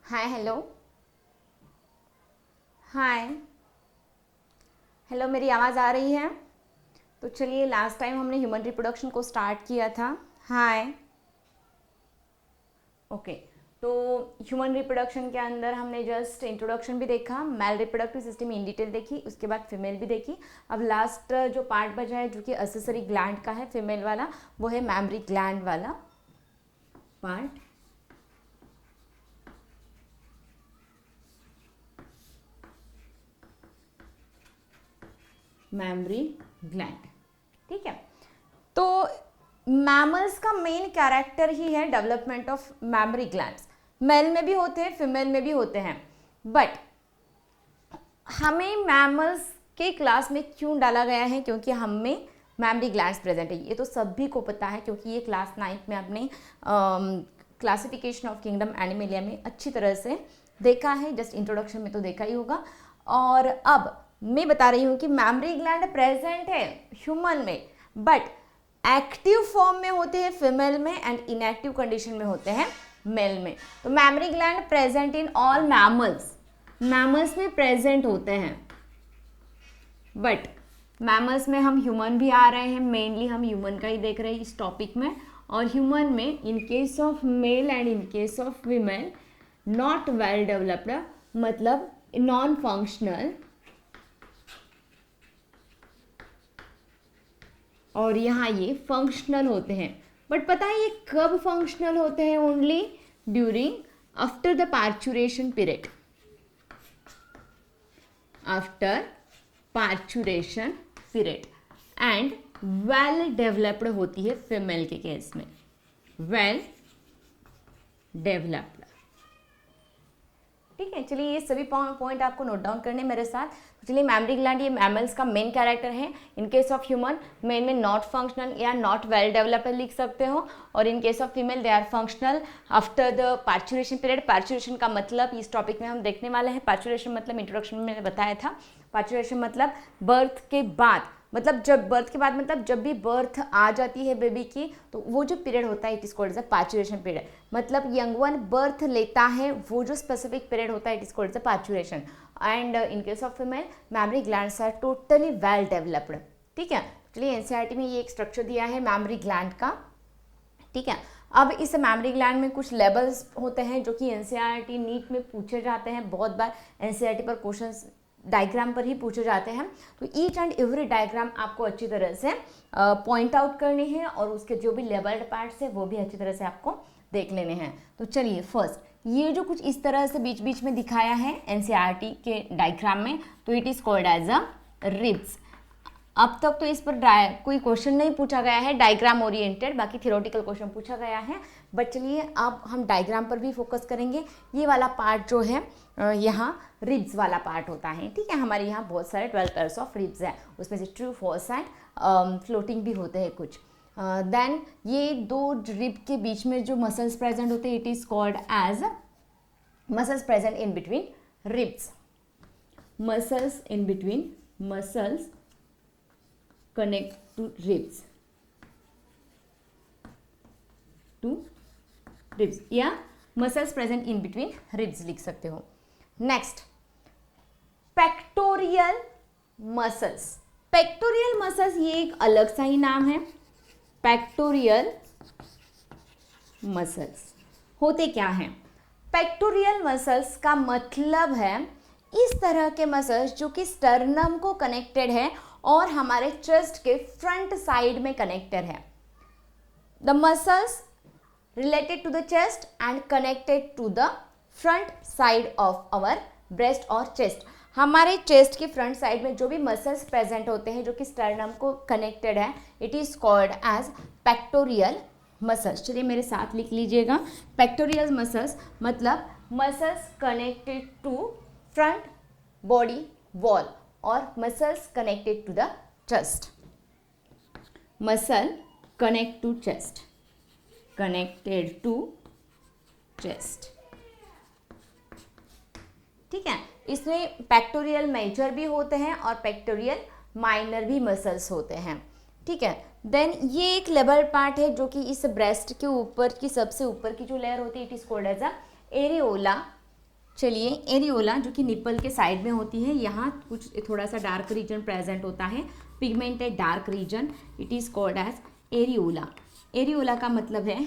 Hi hello. Hi hello, मेरी आवाज़ आ रही है? तो चलिए, लास्ट टाइम हमने ह्यूमन रिप्रोडक्शन को स्टार्ट किया था। हाय। ओके। तो ह्यूमन रिप्रोडक्शन के अंदर हमने जस्ट इंट्रोडक्शन भी देखा, male reproductive system in detail देखी, उसके बाद फीमेल भी देखी। अब लास्ट जो पार्ट बचा है जो कि असेसरी ग्लैंड का है, फीमेल वाला, वो है मैमरी ग्लैंड वाला पार्ट। मैमरी ग्लैंड, ठीक है। तो मैमल्स का मेन कैरेक्टर ही है development of mammary glands. Male में भी होते हैं, फीमेल में भी होते हैं, बट हमें मैमल्स के क्लास में क्यों डाला गया है? क्योंकि हमें मैमरी ग्लैंड्स प्रेजेंट है, ये तो सभी को पता है, क्योंकि ये क्लास 9th में अपने क्लासिफिकेशन ऑफ किंगडम एनिमलिया में अच्छी तरह से देखा है। जस्ट इंट्रोडक्शन में तो देखा ही होगा। और अब मैं बता रही हूँ कि मैमरी ग्लैंड प्रेजेंट है ह्यूमन में, बट एक्टिव फॉर्म में होते हैं फीमेल में एंड इनएक्टिव कंडीशन में होते हैं मेल में। तो mammary gland present in all mammals, mammals में प्रेजेंट होते हैं, बट मैमल्स में हम ह्यूमन भी आ रहे हैं, मेनली हम ह्यूमन का ही देख रहे हैं इस टॉपिक में। और ह्यूमन में इन case of male and in case of female not well developed, मतलब नॉन फंक्शनल, और यहाँ ये फंक्शनल होते हैं। बट पता है ये कब फंक्शनल होते हैं? Only during after the parturition period, after parturition period, and well developed होती है फीमेल के केस में, वेल डेवलप्ड। ठीक है, चलिए ये सभी पॉइंट आपको नोट डाउन करने मेरे साथ। तो चलिए, मैमरी ग्लैंड ये मैमल्स का मेन कैरेक्टर है। In case of human men में नॉट फंक्शनल या नॉट वेल डेवलप्ड लिख सकते हो, और in case of female they are functional after the parturition period. Parturition का मतलब इस टॉपिक में हम देखने वाले हैं। पार्चुरेशन मतलब इंट्रोडक्शन में मैंने बताया था, पार्चुरेशन मतलब बर्थ के बाद, मतलब जब बर्थ के बाद मतलब जब भी बर्थ आ जाती है बेबी की, तो वो जो पीरियड होता है it is called as a parturition period. मतलब यंग वन बर्थ लेता है, वो जो स्पेसिफिक पीरियड होता है it is called as a parturition. And in case of female mammary glands are totally well developed. ठीक है, चलिए एनसीईआरटी में ये एक स्ट्रक्चर दिया है मैमरी ग्लैंड का। ठीक है, अब इस मैमरी ग्लैंड में कुछ लेवल्स होते हैं जो कि एनसीईआरटी नीट में पूछे जाते हैं बहुत बार। एनसीईआरटी पर क्वेश्चंस डायग्राम पर ही पूछे जाते हैं, तो ईच एंड एवरी डायग्राम आपको अच्छी तरह से पॉइंट आउट करनी है, और उसके जो भी लेवल्ड पार्ट्स है वो भी अच्छी तरह से आपको देख लेने हैं। तो चलिए, फर्स्ट ये जो कुछ इस तरह से बीच बीच में दिखाया है एनसीईआरटी के डायग्राम में, तो it is called as a ribs. अब तक तो इस पर कोई क्वेश्चन नहीं पूछा गया है डायग्राम ओरिएंटेड, बाकी थियोरेटिकल क्वेश्चन पूछा गया है। बट चलिए अब हम डायग्राम पर भी फोकस करेंगे। ये वाला पार्ट जो है यहाँ रिब्स वाला पार्ट होता है। ठीक है, हमारे यहाँ बहुत सारे 12 पेयर्स ऑफ रिब्स हैं, उसमें से ट्रू, फॉल्स एंड फ्लोटिंग भी होते हैं कुछ। देन ये दो रिब के बीच में जो मसल्स प्रेजेंट होते हैं it is called as muscles present in between ribs, muscles in between, muscles connect to ribs, या muscles present in between ribs लिख सकते हो। Next, pectoral muscles. Pectoral muscles ये एक अलग सा ही नाम है। पेक्टोरियल मसल्स होते क्या हैं? पेक्टोरियल मसल्स का मतलब है इस तरह के मसल्स जो कि स्टर्नम को कनेक्टेड है और हमारे चेस्ट के फ्रंट साइड में कनेक्टेड है। The muscles related to the chest and connected to the front side of our breast और चेस्ट। हमारे चेस्ट के फ्रंट साइड में जो भी मसल्स प्रेजेंट होते हैं जो कि स्टर्नम को कनेक्टेड है it is called as pectoral muscles. चलिए मेरे साथ लिख लीजिएगा, पेक्टोरियल मसल्स मतलब muscles connected to front body wall और muscles connected to the chest. Muscle connect to chest, connected to chest. ठीक है, इसमें पेक्टोरियल मेजर भी होते हैं और पेक्टोरियल माइनर भी मसल्स होते हैं। ठीक है, देन ये एक लेबर पार्ट है जो कि इस ब्रेस्ट के ऊपर की सबसे ऊपर की जो लेयर होती है it is called as a areola. चलिए, एरियोला जो कि निप्पल के साइड में होती है, यहाँ कुछ थोड़ा सा डार्क रीजन प्रेजेंट होता है, pigmented dark region, it is called as areola. Areola का मतलब है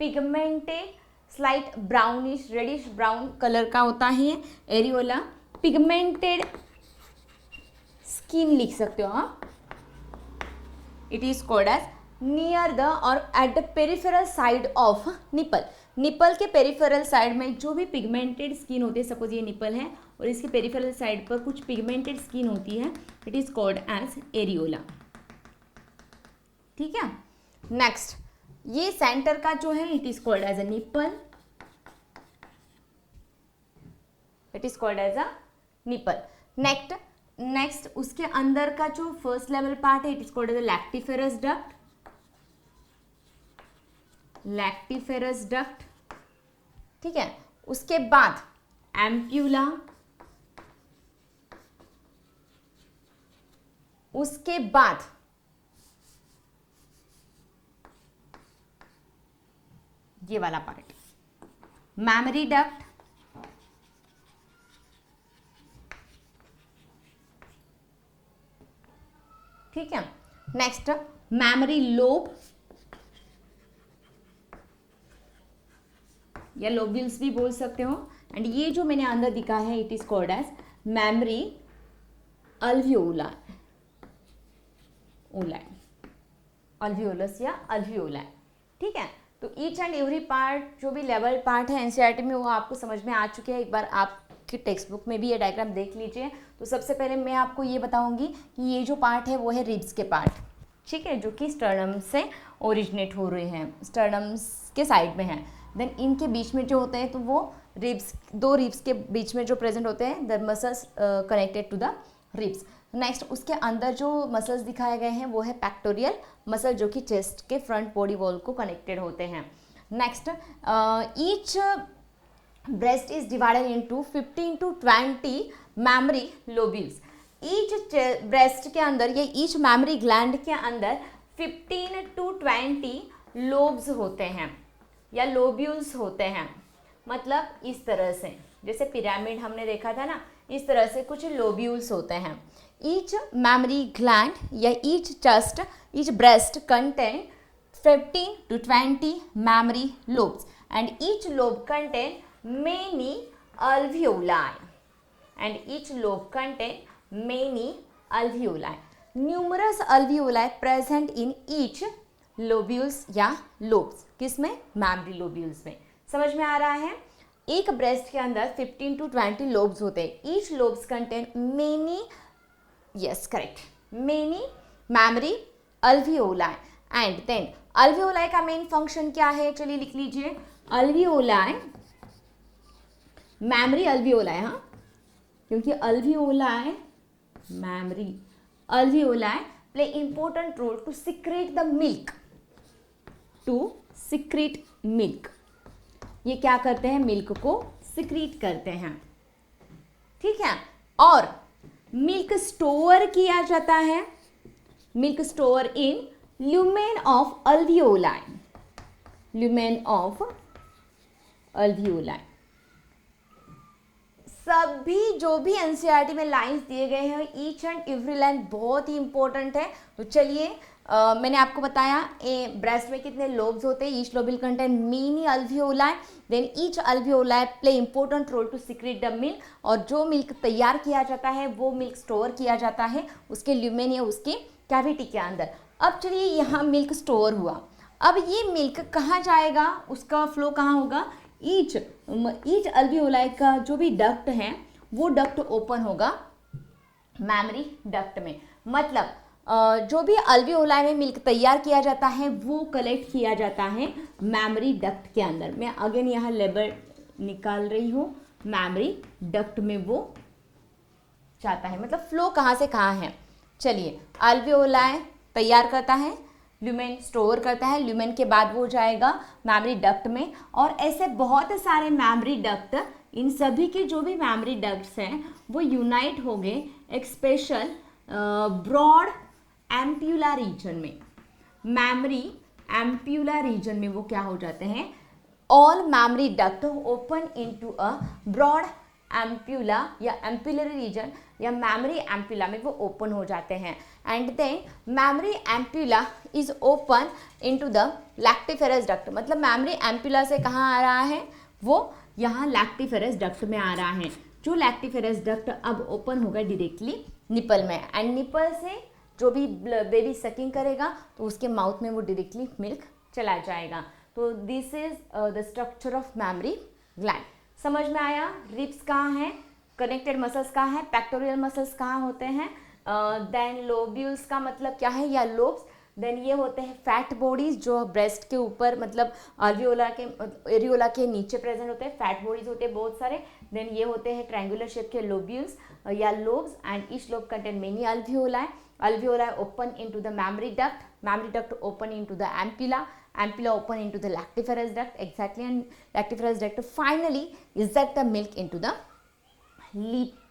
pigmented slight brownish reddish brown colour का होता है एरियोला। पिगमेंटेड स्किन लिख सकते हो आप। It is called as near the और at the peripheral side of nipple. Nipple के पेरिफेरल साइड में जो भी पिगमेंटेड स्किन होती है, सपोज ये निपल है और इसके पेरिफेरल साइड पर कुछ पिगमेंटेड स्किन होती है, it is called as areola. ठीक है। नेक्स्ट, ये सेंटर का जो है it is called as a nipple, it is called as a nipple. Next उसके अंदर का जो फर्स्ट लेवल पार्ट है, it is called as a lactiferous duct, lactiferous duct. ठीक है। उसके बाद एम्प्यूला, उसके बाद ये वाला पार्ट मैमरी डक्ट, ठीक है। नेक्स्ट मैमरी लोब या लोब्यूल्स भी बोल सकते हो। एंड ये जो मैंने अंदर दिखा है it is called as mammary alveoli, alveolus या अल्वियोलाई। ठीक है। तो ईच एंड एवरी पार्ट जो भी लेवल पार्ट है एनसीईआरटी में वो आपको समझ में आ चुके हैं। एक बार आपकी टेक्स्ट बुक में भी ये डायग्राम देख लीजिए। तो सबसे पहले मैं आपको ये बताऊंगी कि ये जो पार्ट है वो है रिब्स के पार्ट, ठीक है, जो कि स्टर्नम से ओरिजिनेट हो रहे हैं, स्टर्नम्स के साइड में हैं। देन इनके बीच में जो होते हैं तो वो रिब्स, दो रिब्स के बीच में जो प्रेजेंट होते हैं the muscles connected to the ribs. Next उसके अंदर जो मसल्स दिखाए गए हैं वो है पैक्टोरियल मसल, जो कि चेस्ट के फ्रंट बॉडी वॉल को कनेक्टेड होते हैं। Next each breast is divided into 15 to 20 memory lobules. Each breast के अंदर या ईच मैमरी ग्लैंड के अंदर 15 to 20 लोब्स होते हैं या लोब्यूल्स होते हैं। मतलब इस तरह से, जैसे पिरामिड हमने देखा था ना, इस तरह से कुछ लोब्यूल्स होते हैं। ईच मैमरी ग्लैंड या each chest, each breast contain 15 to 20 memory lobes and each lobe contain many alveoli, and each lobe contain many alveoli. Numerous alveoli present in each lobules या lobes। किसमें? Memory lobules में। समझ में आ रहा है? एक breast के अंदर 15 to 20 लोब्स होते हैं। Each lobes contain many, yes correct, many mammary alveoli. And then alveoli का मेन फंक्शन क्या है? चलिए लिख लीजिए। अल्वियोलाई, मैमरी अल्वियोलाई, हाँ, क्योंकि alveoli mammary alveoli play important role to secrete the milk, to secrete milk. ये क्या करते हैं? मिल्क को सिक्रीट करते हैं, ठीक है। और मिल्क स्टोर किया जाता है, milk store in lumen of alveoli, lumen of alveoli. सभी जो भी एनसीईआरटी में लाइंस दिए गए हैं, ईच एंड एवरी लाइन बहुत ही इंपॉर्टेंट है। तो चलिए मैंने आपको बताया ब्रेस्ट में कितने लोब्स होते हैं। Each lobe contain many alveoli, then each alveoli play important role to secrete the milk. और जो मिल्क तैयार किया जाता है वो मिल्क स्टोर किया जाता है उसके ल्यूमेन या उसके कैविटी के अंदर। अब चलिए यहाँ मिल्क स्टोर हुआ, अब ये मिल्क कहाँ जाएगा? उसका फ्लो कहाँ होगा? ईच अल्वियोलाई का जो भी डक्ट है वो डक्ट ओपन होगा मैमरी डक्ट में। मतलब जो भी अल्वियोलाई में मिल्क तैयार किया जाता है वो कलेक्ट किया जाता है मैमरी डक्ट के अंदर। मैं अगेन यहाँ लेबल निकाल रही हूँ, मैमरी डक्ट में वो जाता है। मतलब फ्लो कहाँ से कहाँ है? चलिए, अल्वियोलाई तैयार करता है, ल्यूमेन स्टोर करता है, ल्यूमेन के बाद वो जाएगा मैमरी डक्ट में। और ऐसे बहुत सारे मैमरी डक्ट, इन सभी के जो भी मैमरी डक्ट्स हैं वो यूनाइट हो गए एक स्पेशल ब्रॉड एम्प्यूला रीजन में। मैमरी एम्प्यूला रीजन में वो क्या हो जाते हैं? All mammary duct open into a broad ampulla या एम्पुलरी रीजन या मेमोरी एम्प्यूला में वो ओपन हो जाते हैं। And then memory ampulla is open into the lactiferous duct, मतलब मेमोरी एम्प्यूला से कहाँ आ रहा है, वो यहाँ लैक्टिफेरस डक्ट में आ रहा है। जो लैक्टिफेरस डक्ट अब ओपन होगा डायरेक्टली निपल में, एंड निपल से जो भी बेबी सकिंग करेगा तो उसके माउथ में वो डायरेक्टली मिल्क चला जाएगा। तो this is the structure of memory gland. समझ में आया? रिब्स कहाँ हैं, कनेक्टेड मसल्स कहाँ हैं, पेक्टोरियल मसल्स कहाँ होते हैं, देन लोब्यूल्स का मतलब क्या है या लोब्स, देन ये होते हैं फैट बॉडीज जो ब्रेस्ट के ऊपर मतलब एरियोला के नीचे प्रेजेंट होते हैं, फैट बॉडीज होते हैं बहुत सारे। देन ये होते हैं ट्रायंगुलर शेप के लोब्यूल्स या lobes, and each lobe contain many alveoli. Alveoli open into the mammary duct open into the ampulla open into the lactiferous duct, exactly, and lactiferous duct finally eject the milk into the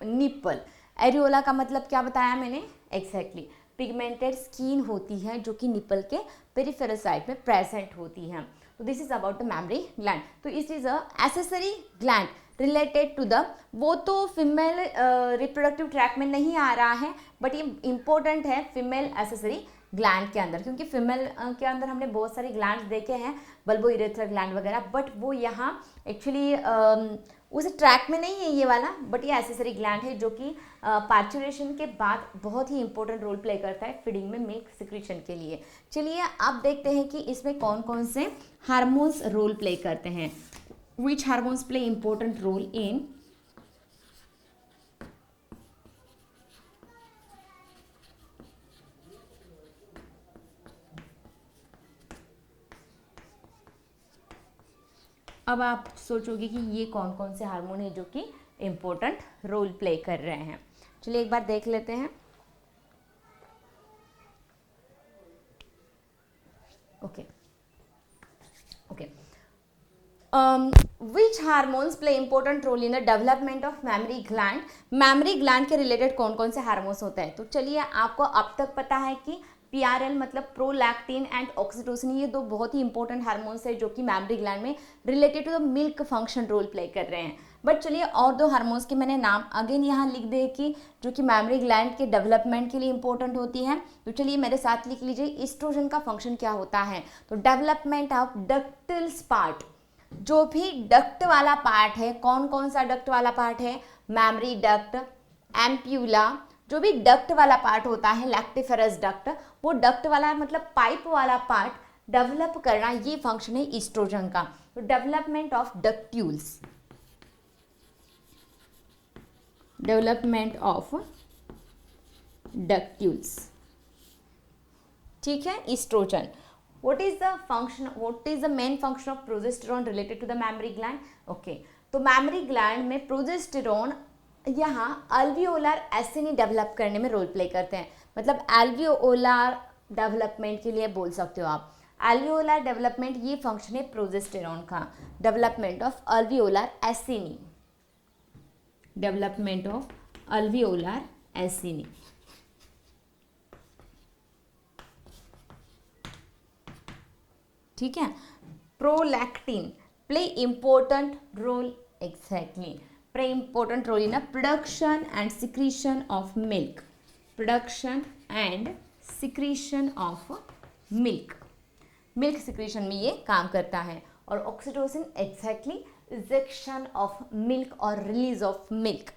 nipple. Areola का मतलब क्या बताया मैंने, exactly, pigmented skin होती है जो कि nipple के पेरिफेरल साइड में प्रेजेंट होती है। तो this is about the memory gland. तो it is a accessory gland related to the, वो तो फीमेल रिप्रोडक्टिव ट्रैक में नहीं आ रहा है, बट ये इंपॉर्टेंट है फीमेल एसेसरी ग्लैंड के अंदर, क्योंकि फीमेल के अंदर हमने बहुत सारे ग्लैंड्स देखे हैं, बल्बो इरेथ्रल ग्लैंड वगैरह, बट वो यहाँ एक्चुअली उस ट्रैक में नहीं है ये वाला, बट ये एसेसरी ग्लैंड है जो कि पार्चुरेशन के बाद बहुत ही इंपॉर्टेंट रोल प्ले करता है फीडिंग में मिल्क सिक्रीशन के लिए। चलिए अब देखते हैं कि इसमें कौन कौन से हार्मोन्स रोल प्ले करते हैं। Which hormones play important role in अब आप सोचोगे कि ये कौन कौन से हार्मोन है जो कि इम्पोर्टेंट रोल प्ले कर रहे हैं। चलिए एक बार देख लेते हैं। Okay okay which hormones play important role in the development of memory gland. Memory gland के रिलेटेड कौन कौन से हार्मोन्स होते हैं, तो चलिए आपको अब तक पता है कि PRL मतलब प्रोलैक्टिन एंड ऑक्सीटोसिन, ये दो बहुत ही इंपॉर्टेंट हार्मोन्स है जो कि मेमोरी ग्लैंड में related to the milk function role play कर रहे हैं। बट चलिए और दो हार्मोन्स के मैंने नाम अगेन यहाँ लिख दे कि जो कि मेमोरी ग्लैंड के डेवलपमेंट के लिए इंपॉर्टेंट होती है। तो चलिए मेरे साथ लिख लीजिए, ईस्ट्रोजन का फंक्शन क्या होता है, तो डेवलपमेंट ऑफ डक्टिल्स पार्ट, जो भी डक्ट वाला पार्ट है, कौन कौन सा डक्ट वाला पार्ट है, मेमोरी डक्ट, एम्प्यूला, जो भी डक्ट वाला पार्ट होता है लैक्टिफेरस डक्ट, वो डक्ट वाला मतलब पाइप वाला पार्ट डेवलप करना, ये फंक्शन है ईस्ट्रोजन का। तो development of ductules, development of ductules, ठीक है, oestrogen. What is the function? What is the main function of progesterone related to the mammary gland? Okay, तो mammary gland में progesterone यहाँ alveolar acini डेवलप करने में role play करते हैं, मतलब alveolar डेवलपमेंट के लिए बोल सकते हो आप। alveolar डेवलपमेंट ये फंक्शन है प्रोजेस्टेरॉन का, development of alveolar acini, development of alveolar acini। ठीक है, prolactin play important role, exactly, play important role in production and secretion of milk, production and secretion of milk, milk secretion में ये काम करता है। और oxytocin exactly ejection of milk और release of milk,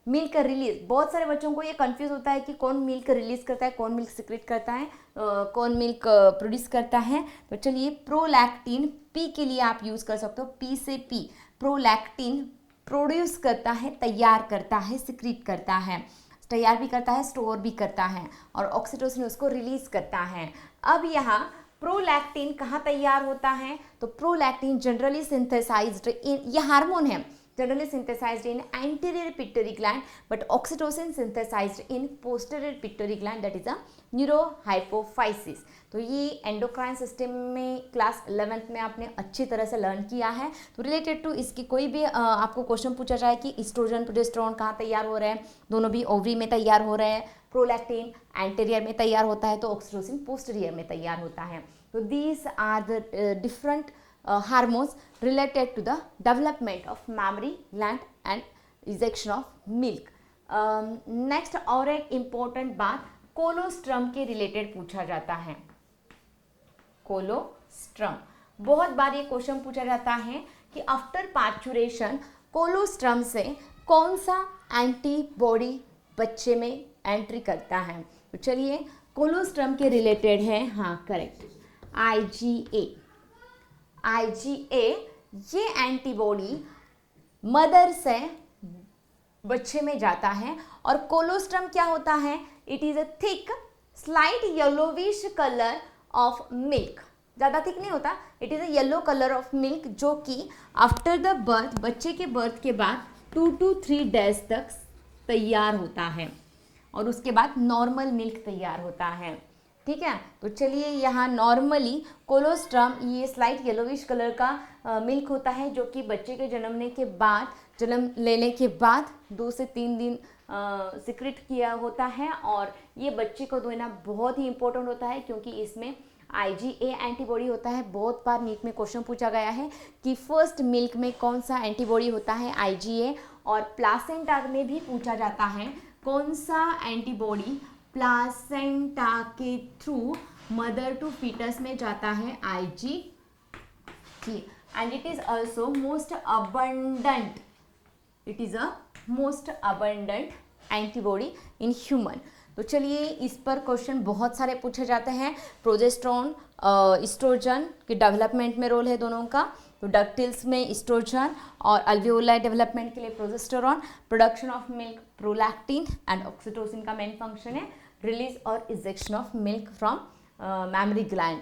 milk release. बहुत सारे बच्चों को ये कंफ्यूज होता है कि कौन मिल्क रिलीज करता है, कौन मिल्क सिक्रेट करता है, कौन मिल्क प्रोड्यूस करता है। तो चलिए प्रोलैक्टिन पी के लिए आप यूज़ कर सकते हो, पी से पी, प्रोलैक्टिन प्रोड्यूस करता है, तैयार करता है, सिक्रीट करता है, तैयार भी करता है, स्टोर भी करता है, और ऑक्सीटोसिन उसको रिलीज करता है। अब यहाँ प्रोलैक्टिन कहाँ तैयार होता है, तो प्रोलैक्टिन जनरली सिंथेसाइज्ड इन, ये हार्मोन है, generally synthesized in anterior pituitary gland, but oxytocin synthesized in posterior pituitary gland, that is a neurohypophysis। तो ये एंडोक्राइन सिस्टम में क्लास 11th में आपने अच्छी तरह से लर्न किया है। तो रिलेटेड टू इसकी कोई भी आपको क्वेश्चन पूछा जाए कि ईस्ट्रोजन प्रोजेस्टेरोन कहाँ तैयार हो रहे हैं, दोनों भी ओवरी में तैयार हो रहे हैं, प्रोलैक्टिन एंटीरियर में तैयार होता है तो ऑक्सीटोसिन पोस्टीरियर में तैयार होता है। तो these are the different hormones related to the development of mammary gland and ejection of milk. Next और एक इम्पोर्टेंट बात कोलोस्ट्रम के रिलेटेड पूछा जाता है। कोलोस्ट्रम, बहुत बार ये क्वेश्चन पूछा जाता है कि आफ्टर पार्चुरेशन कोलोस्ट्रम से कौन सा एंटीबॉडी बच्चे में एंट्री करता है। तो चलिए कोलोस्ट्रम के रिलेटेड है, हाँ करेक्ट, IgA। ये एंटीबॉडी मदर से बच्चे में जाता है। और कोलोस्ट्रम क्या होता है, it is a thick slight yellowish colour of milk, ज़्यादा थिक नहीं होता, it is a yellow colour of milk, जो कि आफ्टर द बर्थ, बच्चे के बर्थ के बाद 2 to 3 डेज तक तैयार होता है और उसके बाद नॉर्मल मिल्क तैयार होता है। ठीक है, तो चलिए यहाँ नॉर्मली कोलोस्ट्रम ये स्लाइट येलोविश कलर का मिल्क होता है, जो कि बच्चे के जन्म लेने के बाद 2 से 3 दिन सिक्रेट किया होता है। और ये बच्चे को देना बहुत ही इंपॉर्टेंट होता है, क्योंकि इसमें IgA एंटीबॉडी होता है। बहुत बार नीट में क्वेश्चन पूछा गया है कि फर्स्ट मिल्क में कौन सा एंटीबॉडी होता है, IgA। और प्लासेंटा में भी पूछा जाता है कौन सा एंटीबॉडी प्लासेंटा के थ्रू मदर टू फीटस में जाता है, IgG। And it is also most abundant, it is a most abundant antibody in human. तो चलिए इस पर क्वेश्चन बहुत सारे पूछे जाते हैं। प्रोजेस्टेरोन एस्ट्रोजन के डेवलपमेंट में रोल है दोनों का। तो डक्टिल्स में एस्ट्रोजन और अल्वियोलाई डेवलपमेंट के लिए progesterone, production of milk prolactin and oxytocin का मेन फंक्शन है, रिलीज और ejection of milk from mammary gland.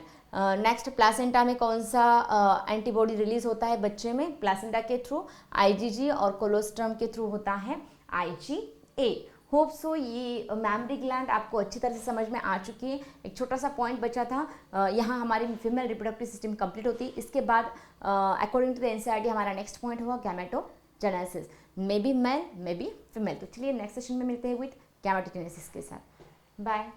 Next placenta में कौन सा एंटीबॉडी रिलीज होता है बच्चे में, प्लासेंटा के थ्रू IgG, और कोलोस्ट्रम के थ्रू होता है IgA। होप सो ये मैमरी ग्लैंड आपको अच्छी तरह से समझ में आ चुकी है। एक छोटा सा पॉइंट बचा था, यहाँ हमारी फीमेल रिप्रोडक्टिव सिस्टम कंप्लीट होती है। इसके बाद अकॉर्डिंग टू द NCERT हमारा नेक्स्ट पॉइंट होगा gametogenesis, may be male may be female. तो चलिए नेक्स्ट सेशन में मिलते हैं विथ गैमेटोजेनेसिस के साथ। बाय।